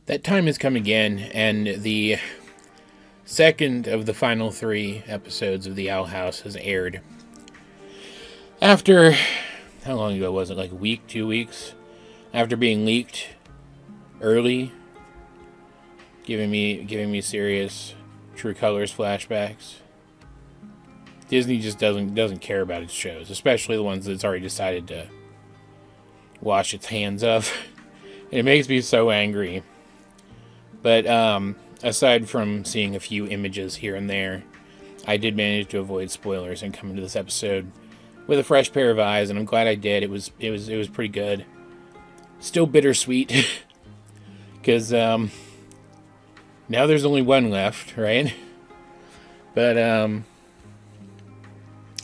That time has come again, and the second of the final 3 episodes of The Owl House has aired. After, how long ago was it? Like a week, 2 weeks? After being leaked early, giving me serious True Colors flashbacks. Disney just doesn't care about its shows, especially the ones that it's already decided to wash its hands of. It makes me so angry. But aside from seeing a few images here and there, I did manage to avoid spoilers and come into this episode with a fresh pair of eyes, and I'm glad I did. It was pretty good. Still bittersweet, because now there's only one left, right? But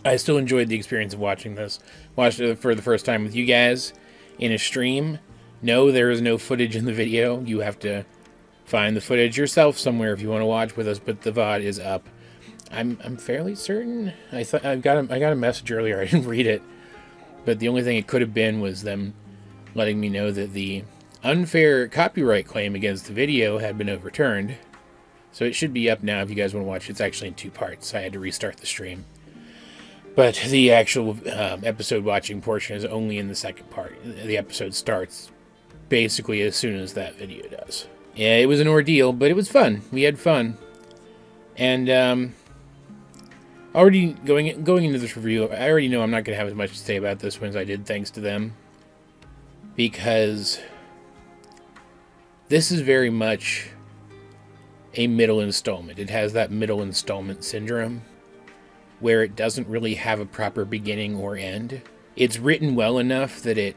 I still enjoyed the experience of watching this. Watched it for the first time with you guys in a stream. No, there is no footage in the video. You have to find the footage yourself somewhere if you want to watch with us, but the VOD is up. I'm fairly certain. I got a message earlier. I didn't read it, but the only thing it could have been was them letting me know that the unfair copyright claim against the video had been overturned. So it should be up now if you guys want to watch it. It's actually in 2 parts. I had to restart the stream. But the actual episode watching portion is only in the second part. The episode starts basically as soon as that video does. Yeah, it was an ordeal, but it was fun. We had fun. And already going into this review, I already know I'm not going to have as much to say about this one as I did thanks to them. Because this is very much a middle installment. It has that middle installment syndrome, where it doesn't really have a proper beginning or end. It's written well enough that it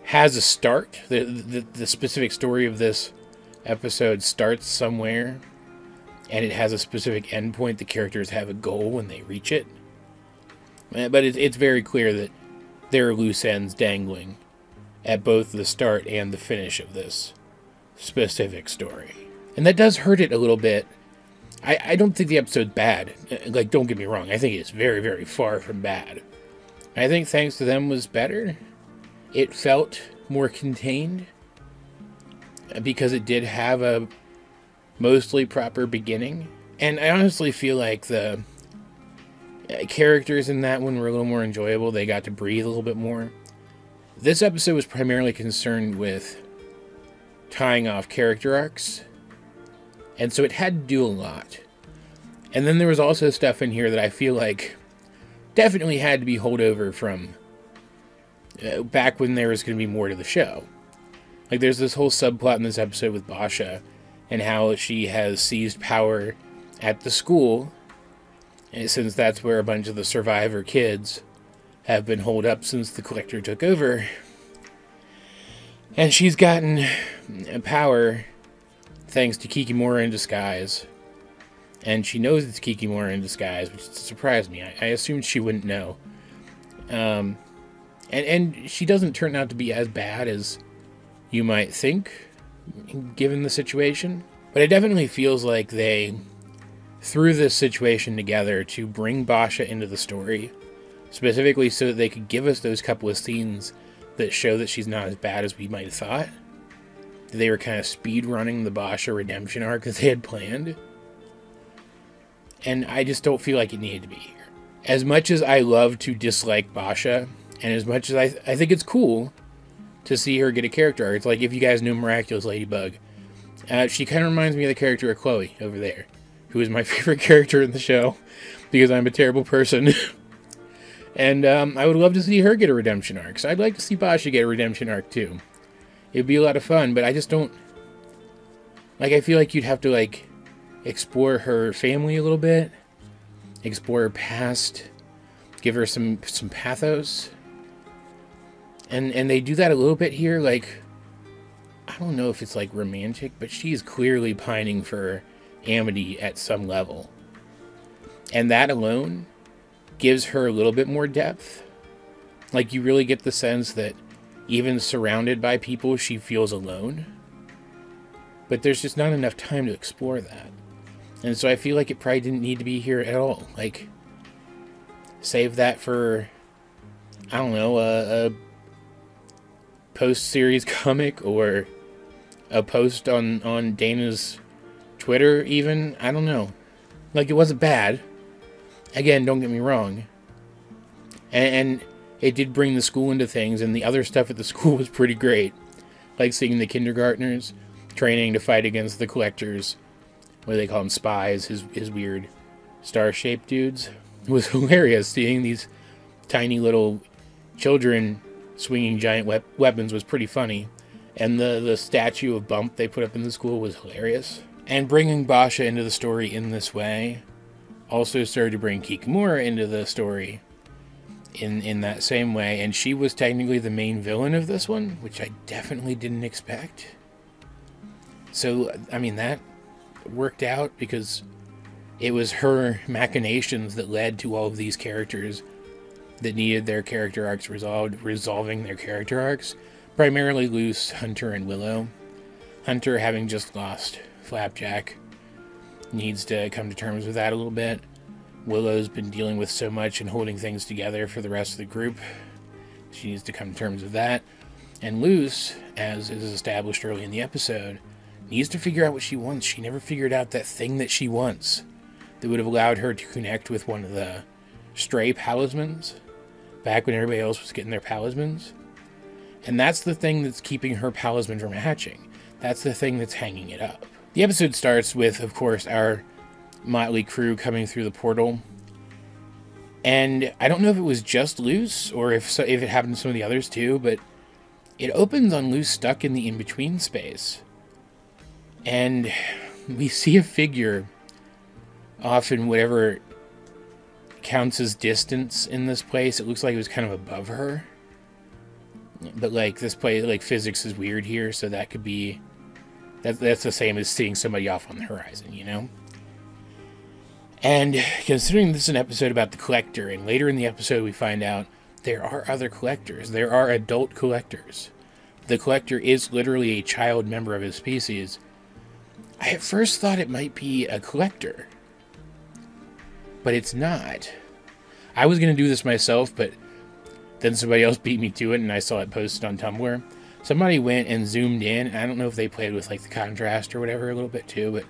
has a start. The specific story of this episode starts somewhere, and it has a specific endpoint. The characters have a goal when they reach it. But it's very clear that there are loose ends dangling at both the start and the finish of this specific story. And that does hurt it a little bit. I don't think the episode's bad. Like, don't get me wrong. I think it's very, very far from bad. I think Thanks to Them was better. It felt more contained because it did have a mostly proper beginning. And I honestly feel like the characters in that one were a little more enjoyable. They got to breathe a little bit more. This episode was primarily concerned with tying off character arcs, and so it had to do a lot. And then there was also stuff in here that I feel like definitely had to be holdover from back when there was going to be more to the show. Like, there's this whole subplot in this episode with Basha and how she has seized power at the school, and since that's where a bunch of the survivor kids have been holed up since the Collector took over. And she's gotten power thanks to Kikimora in disguise. And she knows it's Kikimora in disguise, which surprised me. I assumed she wouldn't know. And she doesn't turn out to be as bad as you might think, given the situation. But it definitely feels like they threw this situation together to bring Basha into the story, specifically so that they could give us those couple of scenes that show that she's not as bad as we might have thought. They were kind of speed running the Basha redemption arc that they had planned. And I just don't feel like it needed to be here. As much as I love to dislike Basha, and as much as I think it's cool to see her get a character arc, it's like if you guys knew Miraculous Ladybug, she kind of reminds me of the character of Chloe over there, who is my favorite character in the show, because I'm a terrible person. And I would love to see her get a redemption arc. So I'd like to see Basha get a redemption arc too. It'd be a lot of fun, but I just don't... Like, I feel like you'd have to, like, explore her family a little bit. Explore her past. Give her some pathos. And they do that a little bit here. Like, I don't know if it's, like, romantic, but she's clearly pining for Amity at some level. And that alone gives her a little bit more depth. Like, you really get the sense that even surrounded by people, she feels alone. But there's just not enough time to explore that. And so I feel like it probably didn't need to be here at all. Like, save that for, I don't know, a post-series comic, or a post on Dana's Twitter even. I don't know. Like, it wasn't bad. Again, don't get me wrong. And it did bring the school into things, and the other stuff at the school was pretty great. Like seeing the kindergartners training to fight against the collectors. What do they call them? Spies. His weird star-shaped dudes. It was hilarious. Seeing these tiny little children swinging giant weapons was pretty funny. And the statue of Bump they put up in the school was hilarious. And bringing Basha into the story in this way also started to bring Kikamura into the story in that same way. And she was technically the main villain of this one, which I definitely didn't expect. So, I mean, that worked out because it was her machinations that led to all of these characters that needed their character arcs resolving their character arcs. Primarily Luce, Hunter, and Willow. Hunter, having just lost Flapjack, needs to come to terms with that a little bit. Willow's been dealing with so much and holding things together for the rest of the group. She needs to come to terms with that. And Luce, as is established early in the episode, needs to figure out what she wants. She never figured out that thing that she wants that would have allowed her to connect with one of the stray palismans back when everybody else was getting their palismans. And that's the thing that's keeping her palisman from hatching. That's the thing that's hanging it up. The episode starts with, of course, our motley crew coming through the portal. And I don't know if it was just Luce or if it happened to some of the others too, but it opens on Luce stuck in the in-between space. And we see a figure off in whatever counts as distance in this place. It looks like it was kind of above her. But, like, this place, like, physics is weird here, so that could be... That's the same as seeing somebody off on the horizon, you know? And considering this is an episode about the collector, and later in the episode we find out there are other collectors. There are adult collectors. The collector is literally a child member of his species. I at first thought it might be a collector. But it's not. I was going to do this myself, but then somebody else beat me to it, and I saw it posted on Tumblr. Somebody went and zoomed in. I don't know if they played with, like, the contrast or whatever a little bit too, but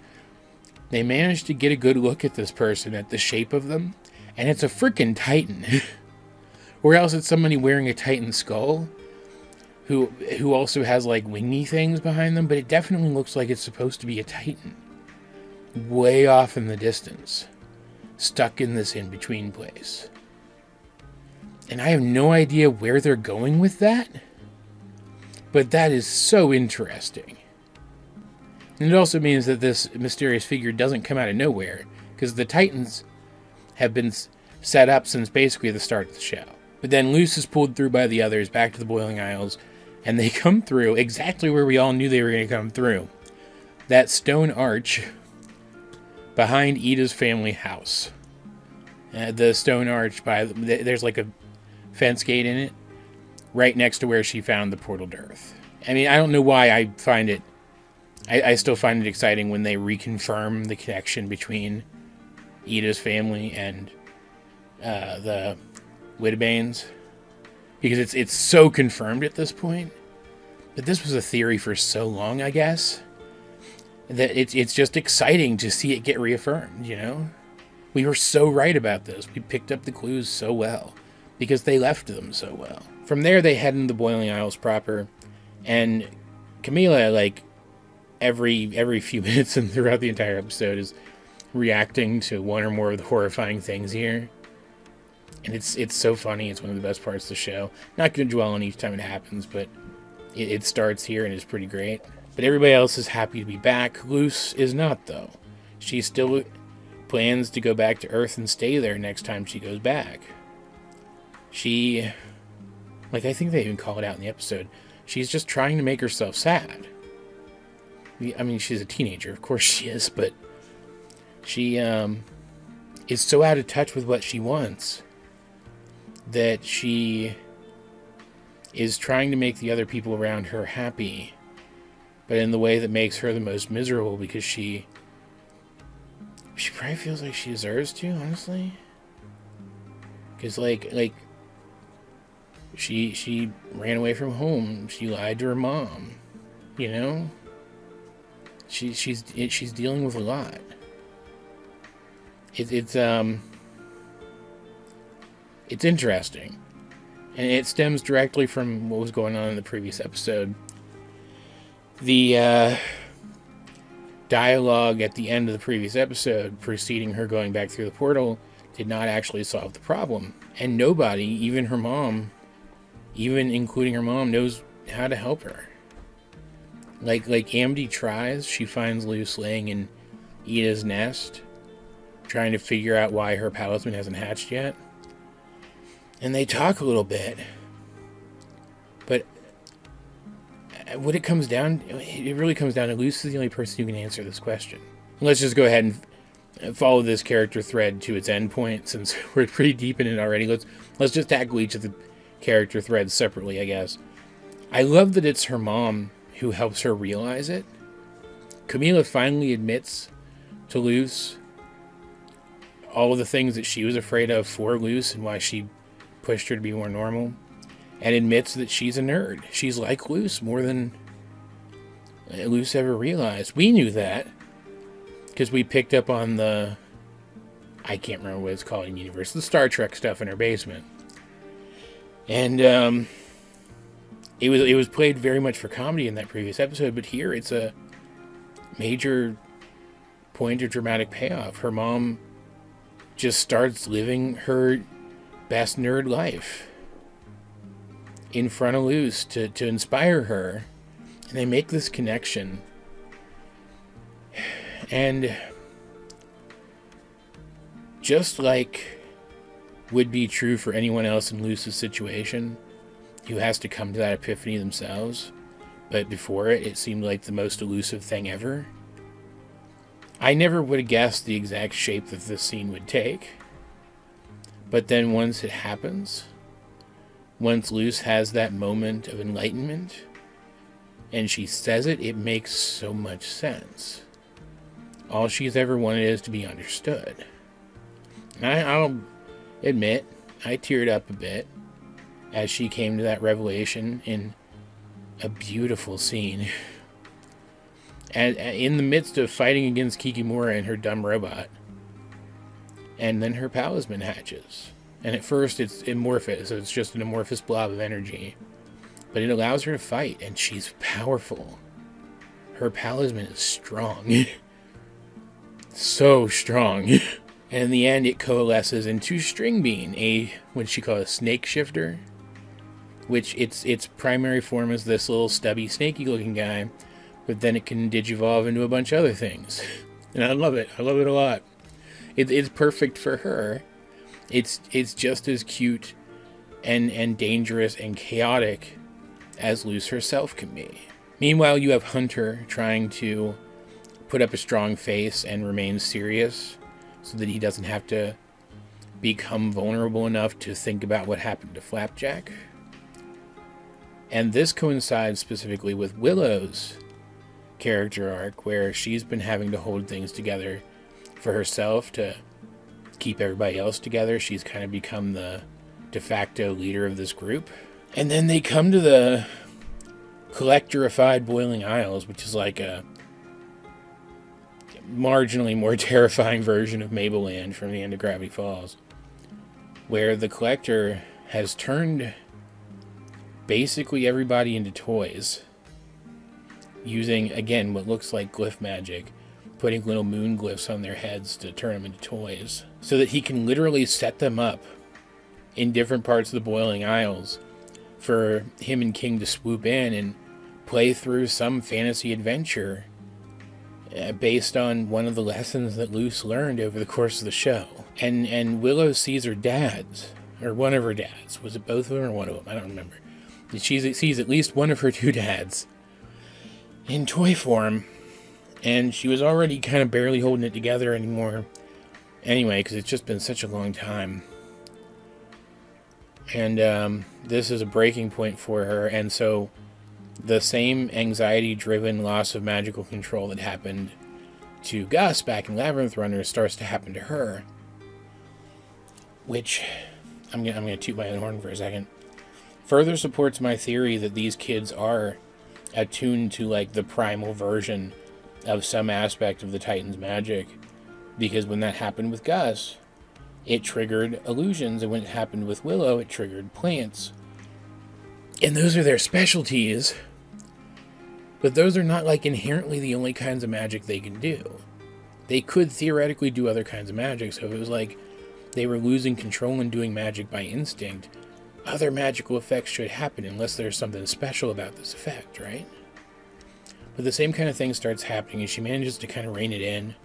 they managed to get a good look at this person, at the shape of them, and it's a freaking Titan. Or else it's somebody wearing a Titan skull who also has, like, wingy things behind them, but it definitely looks like it's supposed to be a Titan. Way off in the distance. Stuck in this in-between place. And I have no idea where they're going with that. But that is so interesting. And it also means that this mysterious figure doesn't come out of nowhere, because the Titans have been set up since basically the start of the show. But then Luce is pulled through by the others back to the Boiling Isles, and they come through exactly where we all knew they were going to come through. That stone arch behind Ida's family house. The stone arch, there's like a fence gate in it, right next to where she found the portal to Earth. I mean, I don't know why I find it... I still find it exciting when they reconfirm the connection between Ida's family and the Widbanes. Because it's so confirmed at this point. But this was a theory for so long, I guess, that it's just exciting to see it get reaffirmed, you know? We were so right about this. We picked up the clues so well. Because they left them so well. From there, they head into the Boiling Isles proper. And Camila, like, every few minutes and throughout the entire episode is reacting to one or more of the horrifying things here. And it's so funny. It's one of the best parts of the show. Not going to dwell on each time it happens, but it starts here and it's pretty great. But everybody else is happy to be back. Luce is not, though. She still plans to go back to Earth and stay there next time she goes back. She, like, I think they even call it out in the episode, she's just trying to make herself sad. I mean, she's a teenager, of course she is, but she is so out of touch with what she wants that she is trying to make the other people around her happy, but in the way that makes her the most miserable, because she probably feels like she deserves to, honestly. Because, like, she ran away from home. She lied to her mom, you know? she's dealing with a lot. It's interesting, and it stems directly from what was going on in the previous episode. The dialogue at the end of the previous episode, preceding her going back through the portal, did not actually solve the problem, and nobody, even her mom, even including her mom, knows how to help her. Like Amity tries, she finds Luce laying in Ida's nest, trying to figure out why her talisman hasn't hatched yet. And they talk a little bit. But what it comes down, it really comes down to Luce is the only person who can answer this question. Let's just go ahead and follow this character thread to its end point, since we're pretty deep in it already. Let's just tackle each of the character threads separately, I guess. I love that it's her mom who helps her realize it. Camila finally admits to Luce all of the things that she was afraid of for Luce and why she pushed her to be more normal, and admits that she's a nerd. She's like Luce more than Luce ever realized. We knew that because we picked up on the, I can't remember what it's called in universe, the Star Trek stuff in her basement. And it was played very much for comedy in that previous episode, but here it's a major point of dramatic payoff. Her mom just starts living her best nerd life in front of Luce to inspire her, and they make this connection. And just like would be true for anyone else in Luce's situation, who has to come to that epiphany themselves, but before it seemed like the most elusive thing ever. I never would have guessed the exact shape that this scene would take, but then once it happens, once Luce has that moment of enlightenment, and she says it, it makes so much sense. All she's ever wanted is to be understood. And I'll admit, I teared up a bit as she came to that revelation in a beautiful scene. And in the midst of fighting against Kikimora and her dumb robot. And then her talisman hatches. And at first it's amorphous, so it's just an amorphous blob of energy. But it allows her to fight, and she's powerful. Her talisman is strong. So strong. And in the end, it coalesces into Stringbean, what she calls a snake shifter. Which its primary form is this little stubby, snaky looking guy. But then it can digivolve into a bunch of other things. And I love it. I love it a lot. It's perfect for her. It's just as cute and dangerous and chaotic as Luce herself can be. Meanwhile, you have Hunter trying to put up a strong face and remain serious so that he doesn't have to become vulnerable enough to think about what happened to Flapjack. And this coincides specifically with Willow's character arc, where she's been having to hold things together for herself to keep everybody else together. She's kind of become the de facto leader of this group. And then they come to the collectorified Boiling Isles, which is like a marginally more terrifying version of Mableland from the end of Gravity Falls, where the collector has turned basically everybody into toys, using, again, what looks like glyph magic, putting little moon glyphs on their heads to turn them into toys, so that he can literally set them up in different parts of the Boiling Isles for him and King to swoop in and play through some fantasy adventure based on one of the lessons that Luce learned over the course of the show. And Willow sees her dads, or one of her dads. Was it both of them or one of them? I don't remember. She sees at least one of her two dads in toy form, and she was already kind of barely holding it together anymore anyway, because it's just been such a long time. And this is a breaking point for her, and so the same anxiety-driven loss of magical control that happened to Gus back in Labyrinth Runner starts to happen to her, which I'm gonna toot my own horn for a second, further supports my theory that these kids are attuned to like the primal version of some aspect of the Titan's magic, because when that happened with Gus, it triggered illusions, and when it happened with Willow, it triggered plants. And those are their specialties, but those are not, like, inherently the only kinds of magic they can do. They could theoretically do other kinds of magic, so if it was like they were losing control and doing magic by instinct, other magical effects should happen unless there's something special about this effect, right? But the same kind of thing starts happening, and she manages to kind of rein it in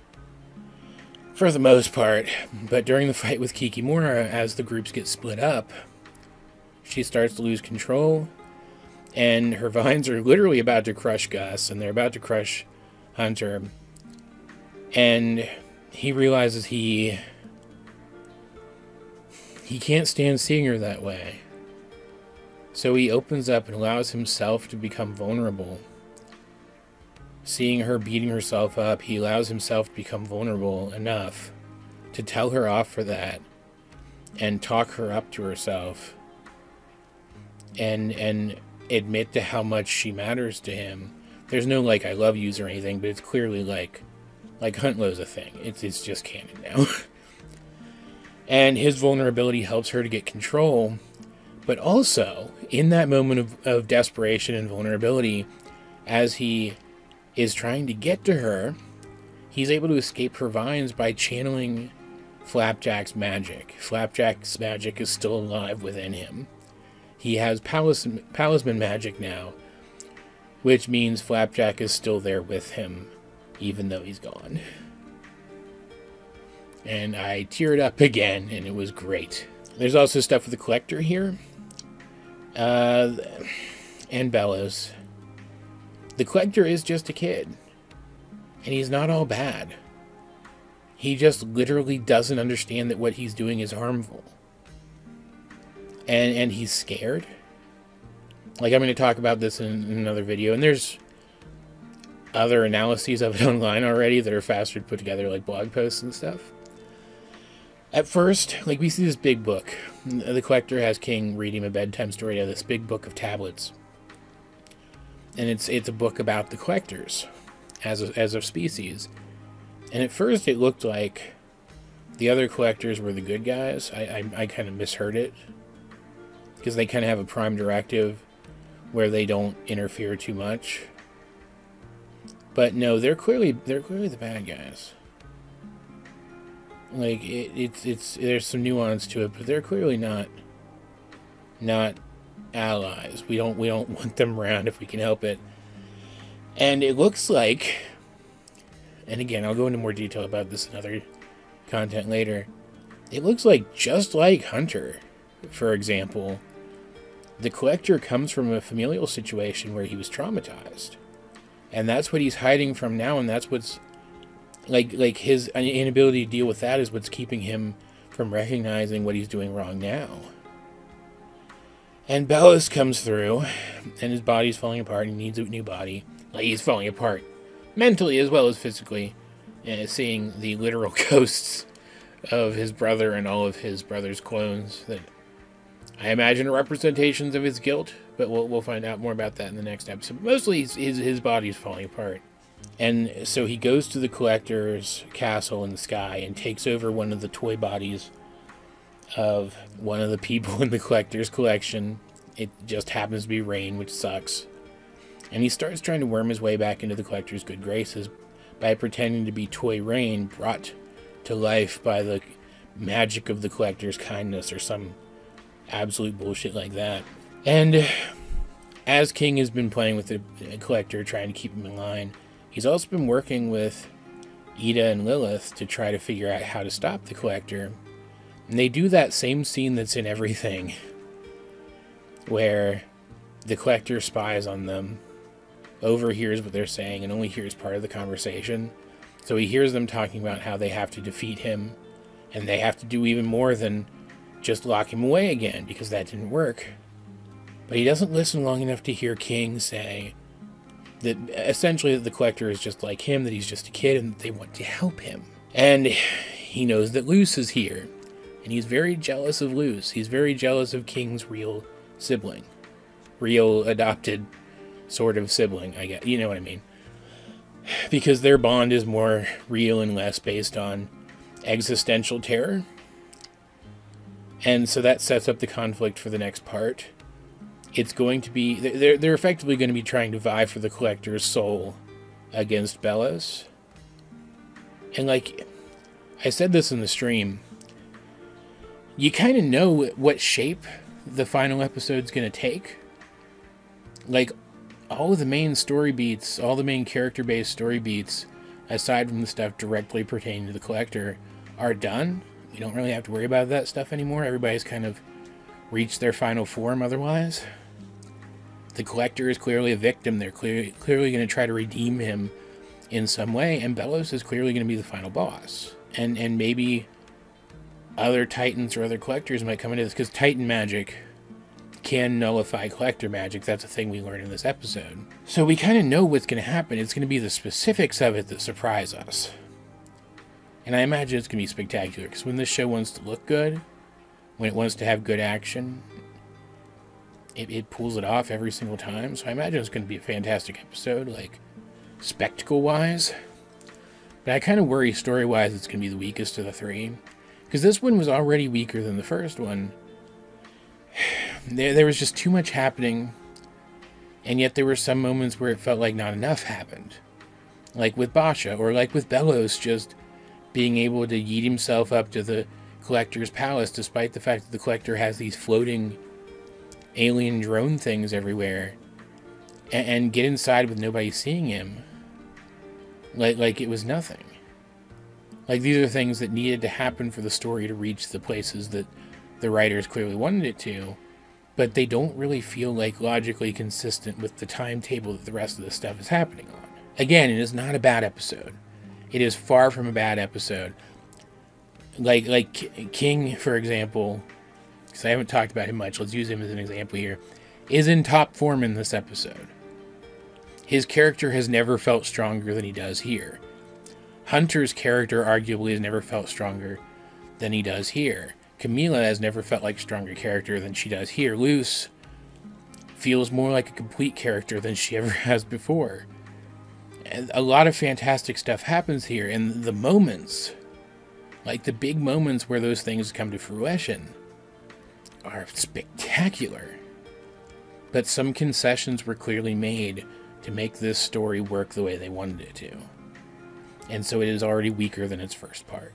for the most part. But during the fight with Kikimora, as the groups get split up, she starts to lose control, and her vines are literally about to crush Gus, and they're about to crush Hunter. And he realizes he can't stand seeing her that way. So he opens up and allows himself to become vulnerable. Seeing her beating herself up, he allows himself to become vulnerable enough to tell her off for that and talk her up to herself and admit to how much she matters to him. There's no, like, I love yous or anything, but it's clearly like Huntlow's a thing. It's just canon now. And his vulnerability helps her to get control, but also, in that moment of desperation and vulnerability, as he is trying to get to her, he's able to escape her vines by channeling Flapjack's magic. Flapjack's magic is still alive within him. He has Palisman magic now, which means Flapjack is still there with him, even though he's gone. And I teared up again, and it was great. There's also stuff with the Collector here, and Bellows. The Collector is just a kid, and he's not all bad. He just literally doesn't understand that what he's doing is harmful. And he's scared. Like, I'm going to talk about this in another video, and there's other analyses of it online already that are faster to put together, like blog posts and stuff. At first, like, we see this big book. The Collector has King read him a bedtime story out of this big book of tablets. And it's a book about the Collectors as a species. And at first it looked like the other Collectors were the good guys. I kind of misheard it, because they kind of have a prime directive where they don't interfere too much. But no, they're clearly the bad guys. Like, it's there's some nuance to it, but they're clearly not allies. We don't want them around if we can help it. And it looks like, and again, I'll go into more detail about this in other content later, it looks like, just like Hunter, for example, the Collector comes from a familial situation where he was traumatized. And that's what he's hiding from now, and that's what's like his inability to deal with that is what's keeping him from recognizing what he's doing wrong now. And Bellows comes through, and his body's falling apart, and he needs a new body. Like, he's falling apart mentally as well as physically, seeing the literal ghosts of his brother and all of his brother's clones that I imagine are representations of his guilt, but we'll find out more about that in the next episode. Mostly his body's falling apart. And so he goes to the Collector's castle in the sky and takes over one of the toy bodies of one of the people in the Collector's collection. It just happens to be Rain, which sucks. And he starts trying to worm his way back into the Collector's good graces by pretending to be Toy Rain, brought to life by the magic of the Collector's kindness or some absolute bullshit like that. And as King has been playing with the Collector, trying to keep him in line, he's also been working with Ida and Lilith to try to figure out how to stop the Collector. And they do that same scene that's in everything, where the Collector spies on them, overhears what they're saying, and only hears part of the conversation. So he hears them talking about how they have to defeat him, and they have to do even more than just lock him away again, because that didn't work. But he doesn't listen long enough to hear King say that essentially the Collector is just like him, that he's just a kid, and that they want to help him. And he knows that Luce is here, and he's very jealous of Luce. He's very jealous of King's real sibling. Real adopted sort of sibling, I guess. You know what I mean. because their bond is more real and less based on existential terror. And so that sets up the conflict for the next part. It's going to be... They're effectively going to be trying to vie for the Collector's soul against Bellows. And, like, I said this in the stream, you kind of know what shape the final episode's going to take. Like, all of the main story beats, all the main character-based story beats, aside from the stuff directly pertaining to the Collector, are done. You don't really have to worry about that stuff anymore. Everybody's kind of reached their final form otherwise. The Collector is clearly a victim. They're clearly going to try to redeem him in some way, and Bellows is clearly going to be the final boss. And maybe other Titans or other Collectors might come into this, because Titan magic can nullify Collector magic. That's a thing we learned in this episode. So we kind of know what's going to happen. It's going to be the specifics of it that surprise us. And I imagine it's going to be spectacular, because when this show wants to look good, when it wants to have good action, it pulls it off every single time. So I imagine it's going to be a fantastic episode, like, spectacle-wise. But I kind of worry story-wise it's going to be the weakest of the three. Because this one was already weaker than the first one. There was just too much happening, and yet there were some moments where it felt like not enough happened. Like with Basha, or like with Bellows just being able to yeet himself up to the Collector's palace, despite the fact that the Collector has these floating alien drone things everywhere, and get inside with nobody seeing him. Like it was nothing. Like, these are things that needed to happen for the story to reach the places that the writers clearly wanted it to, but they don't really feel like logically consistent with the timetable that the rest of this stuff is happening on. Again, it is not a bad episode. It is far from a bad episode. Like King, for example, because I haven't talked about him much, let's use him as an example here, is in top form in this episode. His character has never felt stronger than he does here. Hunter's character arguably has never felt stronger than he does here. Camila has never felt like a stronger character than she does here. Luce feels more like a complete character than she ever has before. And a lot of fantastic stuff happens here, and the moments, like the big moments where those things come to fruition, are spectacular. But some concessions were clearly made to make this story work the way they wanted it to. And so it is already weaker than its first part.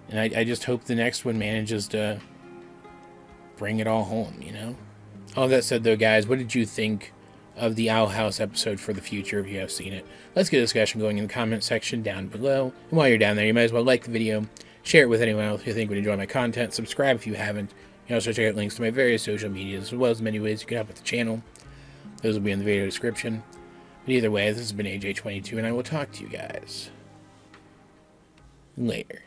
And I just hope the next one manages to bring it all home, you know? All that said, though, guys, what did you think of the Owl House episode for the future if you have seen it? Let's get a discussion going in the comment section down below. And while you're down there, you might as well like the video, share it with anyone else you think would enjoy my content, subscribe if you haven't. You can also check out links to my various social medias, as well as many ways you can help with the channel. Those will be in the video description. But either way, this has been AJ22, and I will talk to you guys later.